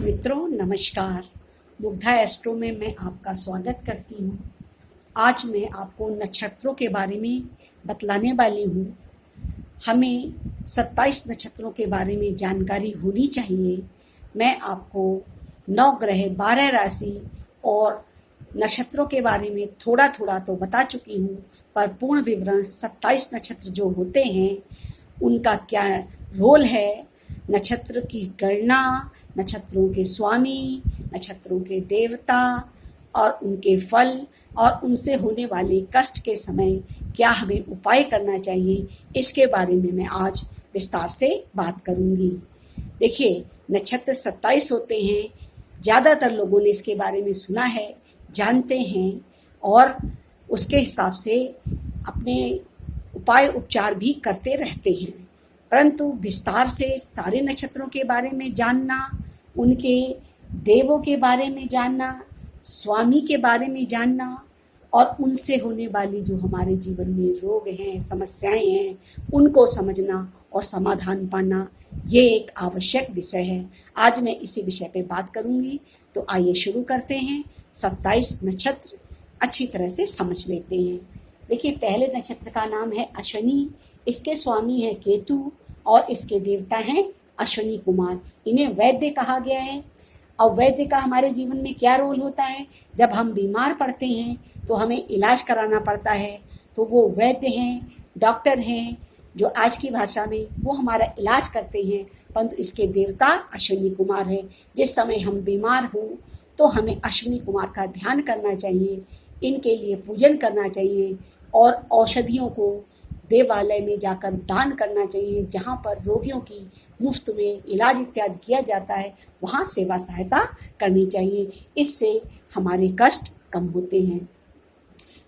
मित्रों नमस्कार। मुग्धा एस्ट्रो में मैं आपका स्वागत करती हूँ। आज मैं आपको नक्षत्रों के बारे में बतलाने वाली हूँ। हमें 27 नक्षत्रों के बारे में जानकारी होनी चाहिए। मैं आपको 9 ग्रह 12 राशि और नक्षत्रों के बारे में थोड़ा थोड़ा तो बता चुकी हूँ, पर पूर्ण विवरण 27 नक्षत्र जो होते हैं उनका क्या रोल है, नक्षत्र की गणना, नक्षत्रों के स्वामी, नक्षत्रों के देवता और उनके फल और उनसे होने वाले कष्ट के समय क्या हमें उपाय करना चाहिए, इसके बारे में मैं आज विस्तार से बात करूंगी। देखिए, नक्षत्र 27 होते हैं। ज़्यादातर लोगों ने इसके बारे में सुना है, जानते हैं और उसके हिसाब से अपने उपाय उपचार भी करते रहते हैं। परंतु विस्तार से सारे नक्षत्रों के बारे में जानना, उनके देवों के बारे में जानना, स्वामी के बारे में जानना और उनसे होने वाली जो हमारे जीवन में रोग हैं, समस्याएं हैं, उनको समझना और समाधान पाना, ये एक आवश्यक विषय है। आज मैं इसी विषय पे बात करूंगी। तो आइए शुरू करते हैं। 27 नक्षत्र अच्छी तरह से समझ लेते हैं। देखिए, पहले नक्षत्र का नाम है अश्विनी। इसके स्वामी है केतु और इसके देवता हैं अश्विनी कुमार। इन्हें वैद्य कहा गया है। और वैद्य का हमारे जीवन में क्या रोल होता है? जब हम बीमार पड़ते हैं तो हमें इलाज कराना पड़ता है, तो वो वैद्य हैं, डॉक्टर हैं, जो आज की भाषा में वो हमारा इलाज करते हैं। परंतु इसके देवता अश्विनी कुमार है। जिस समय हम बीमार हों तो हमें अश्विनी कुमार का ध्यान करना चाहिए, इनके लिए पूजन करना चाहिए और औषधियों को देवालय में जाकर दान करना चाहिए। जहाँ पर रोगियों की मुफ्त में इलाज इत्यादि किया जाता है, वहाँ सेवा सहायता करनी चाहिए। इससे हमारे कष्ट कम होते हैं।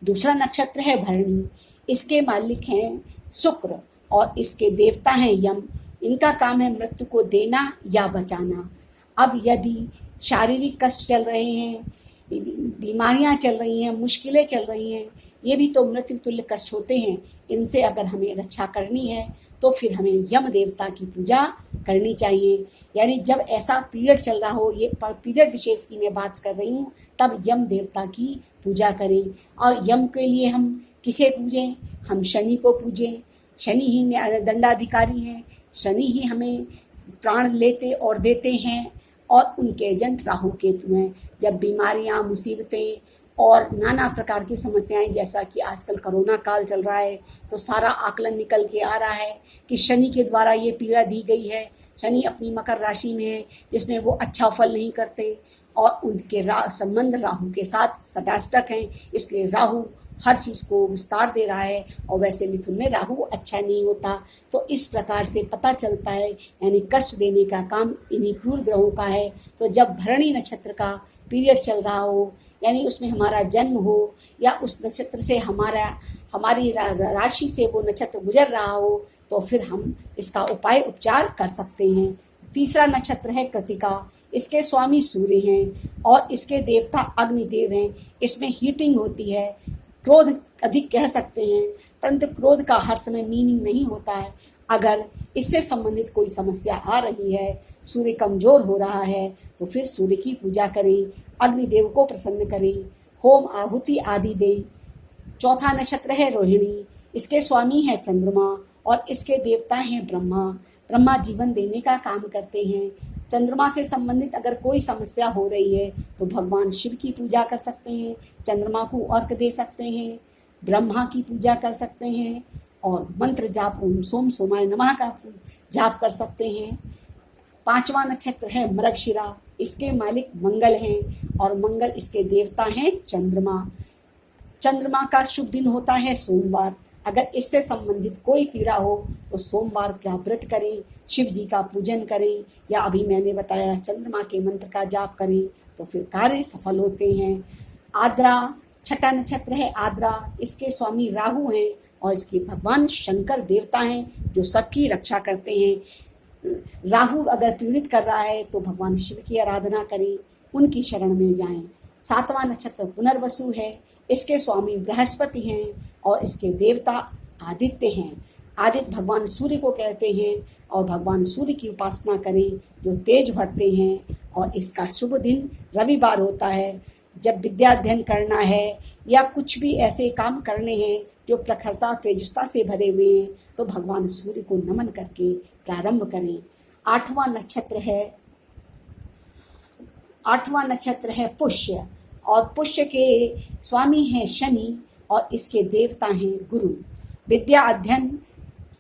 दूसरा नक्षत्र है भरणी। इसके मालिक हैं शुक्र और इसके देवता हैं यम। इनका काम है मृत्यु को देना या बचाना। अब यदि शारीरिक कष्ट चल रहे हैं, बीमारियां चल रही हैं, मुश्किलें चल रही हैं, ये भी तो मृत्यु तुल्य कष्ट होते हैं। इनसे अगर हमें रक्षा करनी है तो फिर हमें यम देवता की पूजा करनी चाहिए। यानी जब ऐसा पीरियड चल रहा हो, ये पीरियड विशेष की मैं बात कर रही हूँ, तब यम देवता की पूजा करें। और यम के लिए हम किसे पूजें? हम शनि को पूजें। शनि ही दंडाधिकारी हैं। शनि ही हमें प्राण लेते और देते हैं और उनके एजेंट राहु केतु हैं। जब बीमारियां, मुसीबतें और नाना प्रकार की समस्याएं, जैसा कि आजकल कोरोना काल चल रहा है, तो सारा आकलन निकल के आ रहा है कि शनि के द्वारा ये पीड़ा दी गई है। शनि अपनी मकर राशि में है, जिसमें वो अच्छा फल नहीं करते और उनके संबंध राहु के साथ सटाष्टक हैं। इसलिए राहु हर चीज़ को विस्तार दे रहा है और वैसे मिथुन में राहु अच्छा नहीं होता। तो इस प्रकार से पता चलता है, यानी कष्ट देने का काम इन्हीं क्रूर ग्रहों का है। तो जब भरणी नक्षत्र का पीरियड चल रहा हो, यानी उसमें हमारा जन्म हो या उस नक्षत्र से हमारी राशि से वो नक्षत्र गुजर रहा हो, तो फिर हम इसका उपाय उपचार कर सकते हैं। तीसरा नक्षत्र है कृतिका। इसके स्वामी सूर्य हैं और इसके देवता अग्निदेव हैं। इसमें हीटिंग होती है, क्रोध अधिक कह सकते हैं, परंतु क्रोध का हर समय मीनिंग नहीं होता है। अगर इससे संबंधित कोई समस्या आ रही है, सूर्य कमजोर हो रहा है, तो फिर सूर्य की पूजा करें, अग्निदेव को प्रसन्न करें, होम आहुति आदि दें। चौथा नक्षत्र है रोहिणी। इसके स्वामी है चंद्रमा और इसके देवता हैं ब्रह्मा। ब्रह्मा जीवन देने का काम करते हैं। चंद्रमा से संबंधित अगर कोई समस्या हो रही है तो भगवान शिव की पूजा कर सकते हैं, चंद्रमा को अर्घ दे सकते हैं, ब्रह्मा की पूजा कर सकते हैं और मंत्र जाप ओम सोम सोमाय नमः का जाप कर सकते हैं। पांचवा नक्षत्र है मृगशिरा। इसके मालिक मंगल हैं और मंगल इसके देवता हैं चंद्रमा। चंद्रमा का शुभ दिन होता है सोमवार। अगर इससे संबंधित कोई पीड़ा हो तो सोमवार का व्रत करें, शिव जी का पूजन करें, या अभी मैंने बताया चंद्रमा के मंत्र का जाप करें, तो फिर कार्य सफल होते हैं। आद्रा छठा नक्षत्र है आद्रा। इसके स्वामी राहु हैं और इसके भगवान शंकर देवता हैं, जो सबकी रक्षा करते हैं। राहु अगर पीड़ित कर रहा है तो भगवान शिव की आराधना करें, उनकी शरण में जाएं। सातवां नक्षत्र पुनर्वसु है। इसके स्वामी बृहस्पति हैं और इसके देवता आदित्य हैं। आदित्य भगवान सूर्य को कहते हैं और भगवान सूर्य की उपासना करें, जो तेज भरते हैं और इसका शुभ दिन रविवार होता है। जब विद्या अध्ययन करना है या कुछ भी ऐसे काम करने हैं जो प्रखरता तेजस्ता से भरे हुए हैं तो भगवान सूर्य को नमन करके प्रारंभ करें। आठवां नक्षत्र है पुष्य, और पुष्य के स्वामी हैं शनि और इसके देवता हैं गुरु। विद्या अध्ययन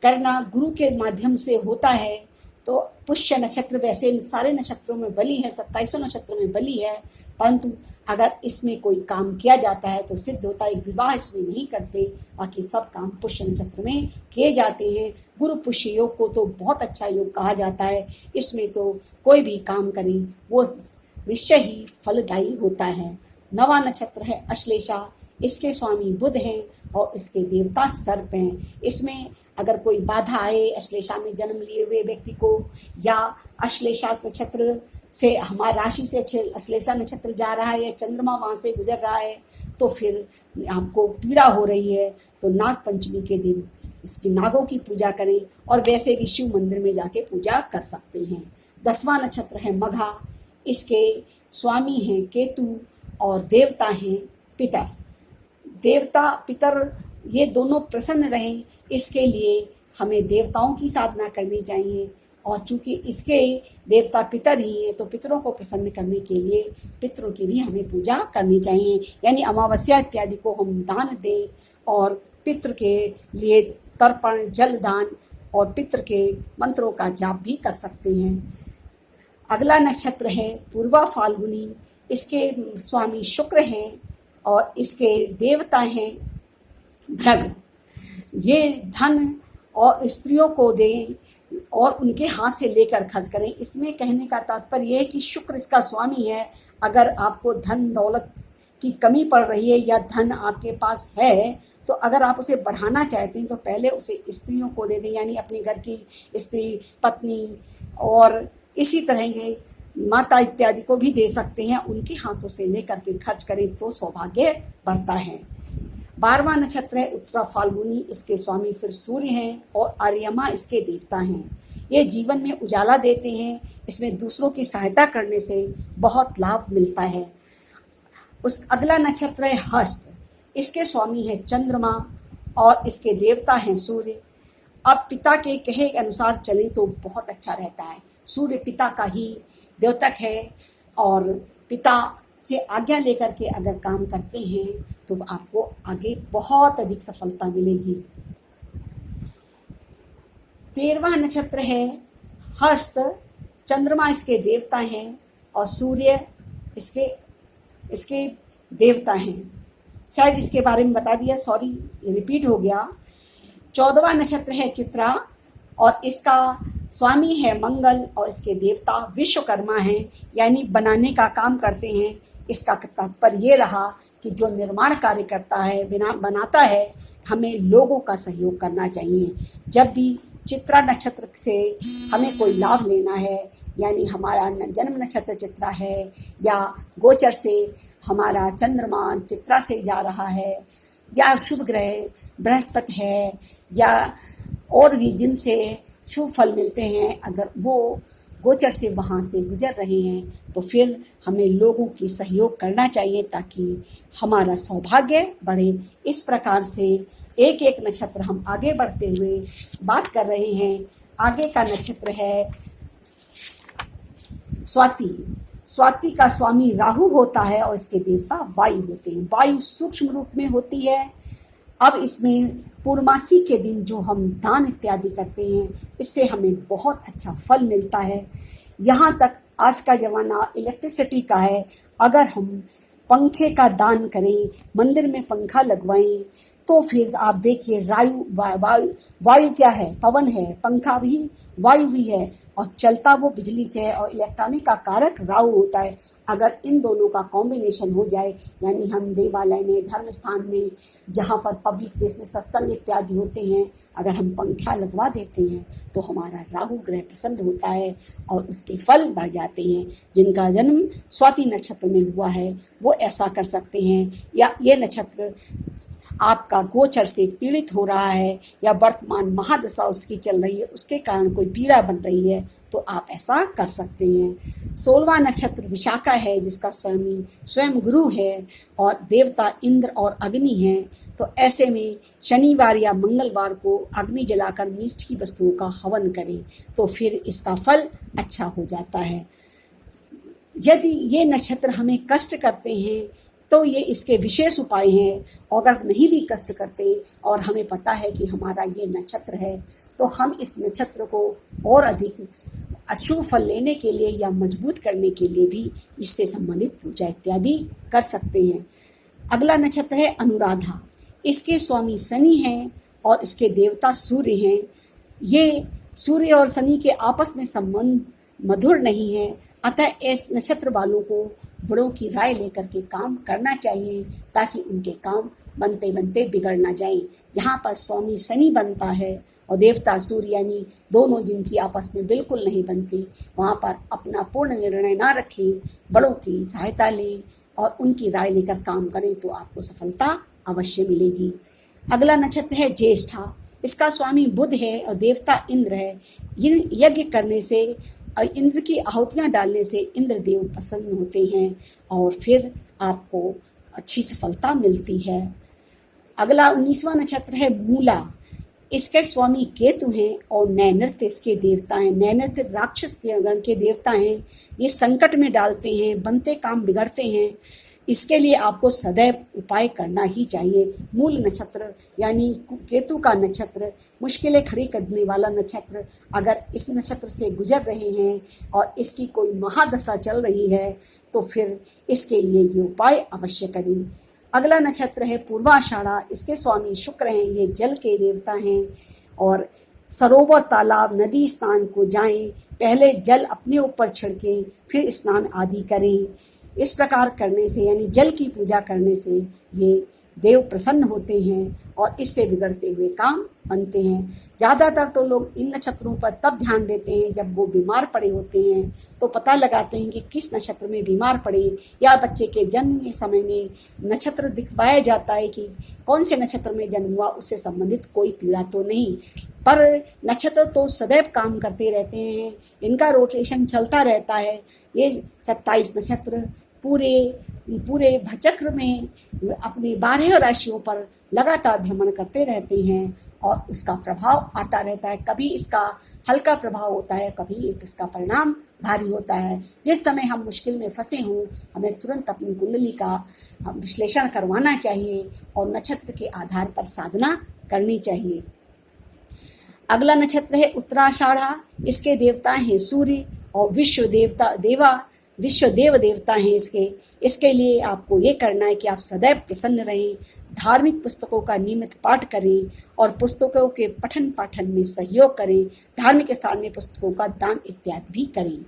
करना गुरु के माध्यम से होता है। तो पुष्य नक्षत्र वैसे इन सारे नक्षत्रों में बली है, 27 नक्षत्रों में बली है, परंतु अगर इसमें कोई काम किया जाता है तो सिद्ध होता है। विवाह इसमें नहीं करते, बाकी सब काम पुष्य नक्षत्र में किए जाते हैं। गुरु पुष्य योग को तो बहुत अच्छा योग कहा जाता है। इसमें तो कोई भी काम करें वो निश्चय ही फलदायी होता है। 9वां नक्षत्र है अश्लेषा, इसके स्वामी बुध हैं और इसके देवता सर्प हैं। इसमें अगर कोई बाधा आए अश्लेषा में जन्म लिए हुए व्यक्ति को, या अश्लेषा नक्षत्र से हमारा राशि से अश्लेषा नक्षत्र जा रहा है या चंद्रमा वहाँ से गुजर रहा है, तो फिर आपको पीड़ा हो रही है तो नाग पंचमी के दिन इसकी नागों की पूजा करें, और वैसे भी शिव मंदिर में जाके पूजा कर सकते हैं। 10वां नक्षत्र है मघा, इसके स्वामी हैं केतु और देवता हैं पितर। देवता पितर ये दोनों प्रसन्न रहें, इसके लिए हमें देवताओं की साधना करनी चाहिए, और चूंकि इसके देवता पितर ही हैं तो पितरों को प्रसन्न करने के लिए पितरों की भी हमें पूजा करनी चाहिए। यानी अमावस्या इत्यादि को हम दान दें और पितृ के लिए तर्पण जल दान और पितृ के मंत्रों का जाप भी कर सकते हैं। अगला नक्षत्र है पूर्वा फाल्गुनी, इसके स्वामी शुक्र हैं और इसके देवता हैं भृग। ये धन और स्त्रियों को दें और उनके हाथ से लेकर खर्च करें। इसमें कहने का तात्पर्य यह है कि शुक्र इसका स्वामी है। अगर आपको धन दौलत की कमी पड़ रही है या धन आपके पास है, तो अगर आप उसे बढ़ाना चाहते हैं तो पहले उसे स्त्रियों को दे दें, यानी अपने घर की स्त्री पत्नी और इसी तरह के माता इत्यादि को भी दे सकते हैं। उनके हाथों से लेकर के खर्च करें तो सौभाग्य बढ़ता है। 12वां नक्षत्र है उत्तरा फाल्गुनी, इसके स्वामी फिर सूर्य हैं और आर्यमा इसके देवता हैं। ये जीवन में उजाला देते हैं। इसमें दूसरों की सहायता करने से बहुत लाभ मिलता है। उस अगला नक्षत्र है हस्त, इसके स्वामी है चंद्रमा और इसके देवता हैं सूर्य। अब पिता के कहे के अनुसार चलें तो बहुत अच्छा रहता है। सूर्य पिता का ही द्योतक है और पिता से आज्ञा लेकर के अगर काम करते हैं तो आपको आगे बहुत अधिक सफलता मिलेगी। 13वां नक्षत्र है हस्त, चंद्रमा इसके देवता हैं और सूर्य इसके देवता हैं। शायद इसके बारे में बता दिया, सॉरी रिपीट हो गया। 14वां नक्षत्र है चित्रा और इसका स्वामी है मंगल और इसके देवता विश्वकर्मा हैं, यानी बनाने का काम करते हैं। इसका तात्पर्य ये रहा कि जो निर्माण कार्य करता है बनाता है, हमें लोगों का सहयोग करना चाहिए। जब भी चित्रा नक्षत्र से हमें कोई लाभ लेना है, यानी हमारा जन्म नक्षत्र चित्रा है या गोचर से हमारा चंद्रमा चित्रा से जा रहा है या शुभ ग्रह बृहस्पति है या और भी जिनसे शुभ फल मिलते हैं, अगर वो गोचर से वहाँ से गुजर रहे हैं तो फिर हमें लोगों की सहयोग करना चाहिए ताकि हमारा सौभाग्य बढ़े। इस प्रकार से एक एक नक्षत्र हम आगे बढ़ते हुए बात कर रहे हैं। आगे का नक्षत्र है स्वाति। स्वाति का स्वामी राहु होता है और इसके देवता वायु होते हैं। वायु सूक्ष्म रूप में होती है। अब इसमें पूर्णमासी के दिन जो हम दान इत्यादि करते हैं, इससे हमें बहुत अच्छा फल मिलता है। यहाँ तक आज का ज़माना इलेक्ट्रिसिटी का है। अगर हम पंखे का दान करें, मंदिर में पंखा लगवाएं, तो फिर आप देखिए वायु क्या है, पवन है, पंखा भी वायु भी है और चलता वो बिजली से है और इलेक्ट्रॉनिक का कारक राहु होता है। अगर इन दोनों का कॉम्बिनेशन हो जाए, यानी हम देवालय में, धर्म स्थान में, जहाँ पर पब्लिक प्लेस में सत्संग इत्यादि होते हैं, अगर हम पंखा लगवा देते हैं तो हमारा राहु ग्रह प्रसन्न होता है और उसके फल बढ़ जाते हैं। जिनका जन्म स्वाति नक्षत्र में हुआ है वो ऐसा कर सकते हैं। या ये नक्षत्र आपका गोचर से पीड़ित हो रहा है या वर्तमान महादशा उसकी चल रही है, उसके कारण कोई पीड़ा बन रही है, तो आप ऐसा कर सकते हैं। 16वां नक्षत्र विशाखा है, जिसका स्वामी स्वयं गुरु है और देवता इंद्र और अग्नि हैं। तो ऐसे में शनिवार या मंगलवार को अग्नि जलाकर मीठी वस्तुओं का हवन करें तो फिर इसका फल अच्छा हो जाता है। यदि ये नक्षत्र हमें कष्ट करते हैं तो ये इसके विशेष उपाय हैं, और अगर नहीं भी कष्ट करते और हमें पता है कि हमारा ये नक्षत्र है तो हम इस नक्षत्र को और अधिक अशुभ फल लेने के लिए या मजबूत करने के लिए भी इससे संबंधित पूजा इत्यादि कर सकते हैं। अगला नक्षत्र है अनुराधा। इसके स्वामी शनि हैं और इसके देवता सूर्य हैं। ये सूर्य और शनि के आपस में संबंध मधुर नहीं है, अतः इस नक्षत्र वालों को बड़ों की राय लेकर के काम करना चाहिए ताकि उनके काम बनते बनते बिगड़ ना जाए। जहाँ पर स्वामी शनि बनता है और देवता सूर्य यानी दोनों जिनकी आपस में बिल्कुल नहीं बनती, वहाँ पर अपना पूर्ण निर्णय ना रखें, बड़ों की सहायता लें और उनकी राय लेकर काम करें तो आपको सफलता अवश्य मिलेगी। अगला नक्षत्र है ज्येष्ठा। इसका स्वामी बुध है और देवता इंद्र है। यज्ञ करने से और इंद्र की आहुतियाँ डालने से इंद्र देव प्रसन्न होते हैं और फिर आपको अच्छी सफलता मिलती है। अगला 19वां नक्षत्र है मूला। इसके स्वामी केतु हैं और नैनृत्य इसके देवता हैं। नैनृत्य राक्षस के गण के देवता हैं। ये संकट में डालते हैं, बनते काम बिगड़ते हैं। इसके लिए आपको सदैव उपाय करना ही चाहिए। मूल नक्षत्र यानी केतु का नक्षत्र, मुश्किलें खड़ी करने वाला नक्षत्र, अगर इस नक्षत्र से गुजर रहे हैं और इसकी कोई महादशा चल रही है तो फिर इसके लिए ये उपाय अवश्य करें। अगला नक्षत्र है पूर्वाषाढ़ा। इसके स्वामी शुक्र हैं। ये जल के देवता हैं और सरोवर, तालाब, नदी स्नान को जाएं, पहले जल अपने ऊपर छिड़कें, फिर स्नान आदि करें। इस प्रकार करने से यानी जल की पूजा करने से ये देव प्रसन्न होते हैं और इससे बिगड़ते हुए काम बनते हैं। ज़्यादातर तो लोग इन नक्षत्रों पर तब ध्यान देते हैं जब वो बीमार पड़े होते हैं, तो पता लगाते हैं कि किस नक्षत्र में बीमार पड़े, या बच्चे के जन्म के समय में नक्षत्र दिखवाया जाता है कि कौन से नक्षत्र में जन्म हुआ, उससे संबंधित कोई पीड़ा तो नहीं। पर नक्षत्र तो सदैव काम करते रहते हैं, इनका रोटेशन चलता रहता है। ये 27 नक्षत्र पूरे भचक्र में अपनी 12 राशियों पर लगातार भ्रमण करते रहते हैं और उसका प्रभाव आता रहता है। कभी इसका हल्का प्रभाव होता है, कभी इसका परिणाम भारी होता है। जिस समय हम मुश्किल में फंसे हों, हमें तुरंत अपनी कुंडली का विश्लेषण करवाना चाहिए और नक्षत्र के आधार पर साधना करनी चाहिए। अगला नक्षत्र है उत्तराषाढ़ा। इसके देवता हैं सूर्य और विश्व देव देवता हैं इसके लिए आपको ये करना है कि आप सदैव प्रसन्न रहें, धार्मिक पुस्तकों का नियमित पाठ करें और पुस्तकों के पठन पाठन में सहयोग करें, धार्मिक स्थान में पुस्तकों का दान इत्यादि भी करें।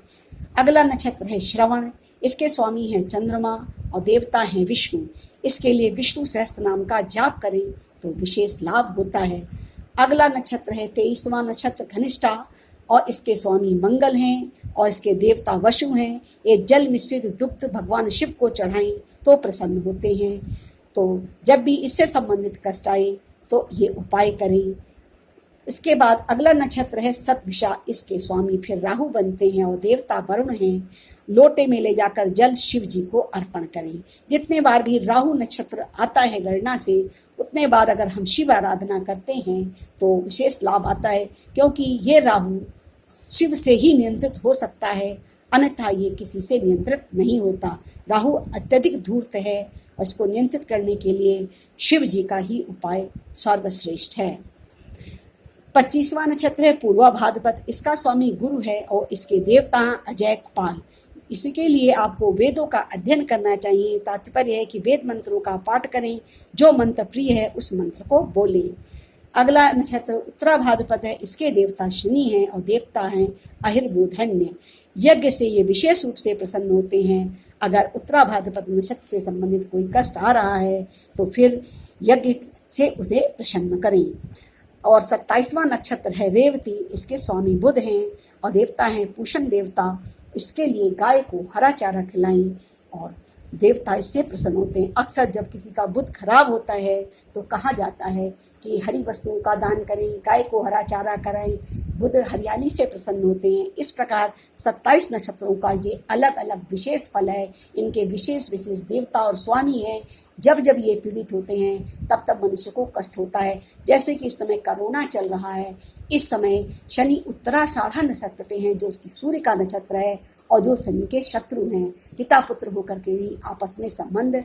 अगला नक्षत्र है श्रवण। इसके स्वामी हैं चंद्रमा और देवता हैं विष्णु। इसके लिए विष्णु सहस्त्र नाम का जाप करें तो विशेष लाभ होता है। अगला नक्षत्र है 23वां नक्षत्र धनिष्ठा और इसके स्वामी मंगल हैं और इसके देवता वसु हैं। ये जल मिश्रित दुग्ध भगवान शिव को चढ़ाएं तो प्रसन्न होते हैं। तो जब भी इससे संबंधित कष्ट आए तो ये उपाय करें। इसके बाद अगला नक्षत्र है शतभिषा। इसके स्वामी फिर राहु बनते हैं और देवता वरुण हैं। लोटे में ले जाकर जल शिव जी को अर्पण करें। जितने बार भी राहु नक्षत्र आता है गणना से, उतने बार अगर हम शिव आराधना करते हैं तो विशेष लाभ आता है, क्योंकि ये राहु शिव से ही नियंत्रित हो सकता है, अन्यथा ये किसी से नियंत्रित नहीं होता। राहु अत्यधिक धूर्त है और इसको नियंत्रित करने के लिए शिव जी का ही उपाय सर्वश्रेष्ठ है। 25वां नक्षत्र है पूर्वा भाद्रपद। इसका स्वामी गुरु है और इसके देवता अजय पाल। इसके लिए आपको वेदों का अध्ययन करना चाहिए। तात्पर्य है कि वेद मंत्रों का पाठ करें, जो मंत्र प्रिय है उस मंत्र को बोलें। अगला नक्षत्र उत्तरा भाद्रपद है। इसके देवता शनि हैं और देवता हैं अहिर्बुधन्य। यज्ञ से ये विशेष रूप से प्रसन्न होते हैं। अगर उत्तरा भाद्रपद नक्षत्र से संबंधित कोई कष्ट आ रहा है तो फिर यज्ञ से उसे प्रसन्न करें। और 27वां नक्षत्र है रेवती। इसके स्वामी बुध हैं और देवता हैं पूषण देवता। इसके लिए गाय को हरा चारा खिलाएं और देवता इससे प्रसन्न होते हैं। अक्सर जब किसी का बुध खराब होता है तो कहा जाता है कि हरी वस्तुओं का दान करें, गाय को हरा चारा कराएं, बुध हरियाली से प्रसन्न होते हैं। इस प्रकार 27 नक्षत्रों का ये अलग अलग विशेष फल है। इनके विशेष विशेष देवता और स्वामी हैं। जब जब ये पीड़ित होते हैं तब तब मनुष्य को कष्ट होता है। जैसे कि इस समय कोरोना चल रहा है, इस समय शनि उत्तराषाढ़ा नक्षत्र पे हैं, जो उसकी सूर्य का नक्षत्र है और जो शनि के शत्रु हैं। पिता पुत्र होकर के भी आपस में संबंध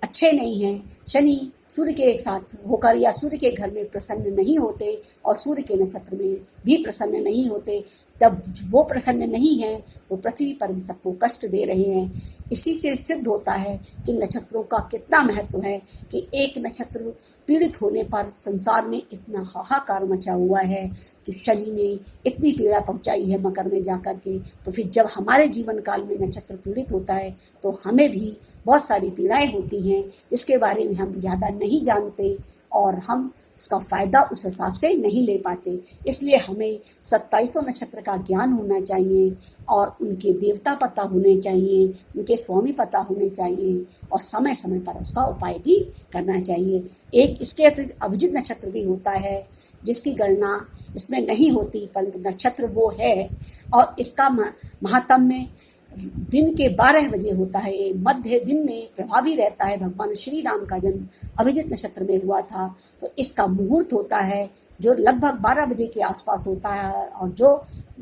अच्छे नहीं हैं। शनि सूर्य के एक साथ होकर या सूर्य के घर में प्रसन्न नहीं होते और सूर्य के नक्षत्र में भी प्रसन्न नहीं होते। तब वो प्रसन्न नहीं है तो पृथ्वी पर भी सबको कष्ट दे रहे हैं। इसी से सिद्ध होता है कि नक्षत्रों का कितना महत्व है कि एक नक्षत्र पीड़ित होने पर संसार में इतना हाहाकार मचा हुआ है कि शनि ने इतनी पीड़ा पहुंचाई है मकर में जाकर के। तो फिर जब हमारे जीवन काल में नक्षत्र पीड़ित होता है तो हमें भी बहुत सारी पीड़ाएं होती हैं, जिसके बारे में हम ज़्यादा नहीं जानते और हम उसका फ़ायदा उस हिसाब से नहीं ले पाते। इसलिए हमें 27 नक्षत्र का ज्ञान होना चाहिए और उनके देवता पता होने चाहिए, उनके स्वामी पता होने चाहिए और समय समय पर उसका उपाय भी करना चाहिए। एक इसके अतिरिक्त अभिजित नक्षत्र भी होता है, जिसकी गणना इसमें नहीं होती, परंतु नक्षत्र वो है और इसका महात्म्य दिन के 12 बजे होता है। ये मध्य दिन में प्रभावी रहता है। भगवान श्री राम का जन्म अभिजित नक्षत्र में हुआ था, तो इसका मुहूर्त होता है जो लगभग 12 बजे के आसपास होता है और जो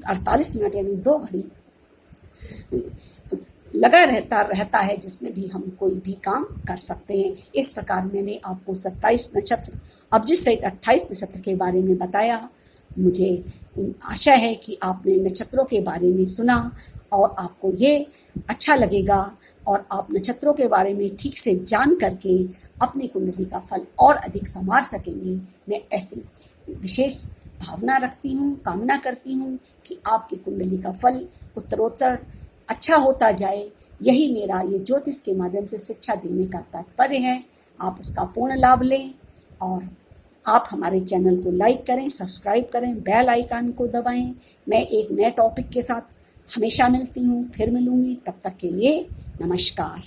48 मिनट यानी 2 घड़ी लगा रहता है, जिसमें भी हम कोई भी काम कर सकते हैं। इस प्रकार मैंने आपको 27 नक्षत्र अभिजित सहित 28 नक्षत्र के बारे में बताया। मुझे आशा है कि आपने नक्षत्रों के बारे में सुना और आपको ये अच्छा लगेगा और आप नक्षत्रों के बारे में ठीक से जान करके अपनी कुंडली का फल और अधिक संवार सकेंगे। मैं ऐसी विशेष भावना रखती हूँ, कामना करती हूँ कि आपकी कुंडली का फल उत्तरोत्तर अच्छा होता जाए। यही मेरा ये ज्योतिष के माध्यम से शिक्षा देने का तात्पर्य है। आप उसका पूर्ण लाभ लें और आप हमारे चैनल को लाइक करें, सब्सक्राइब करें, बेल आइकन को दबाएं। मैं एक नए टॉपिक के साथ हमेशा मिलती हूँ, फिर मिलूँगी। तब तक के लिए नमस्कार।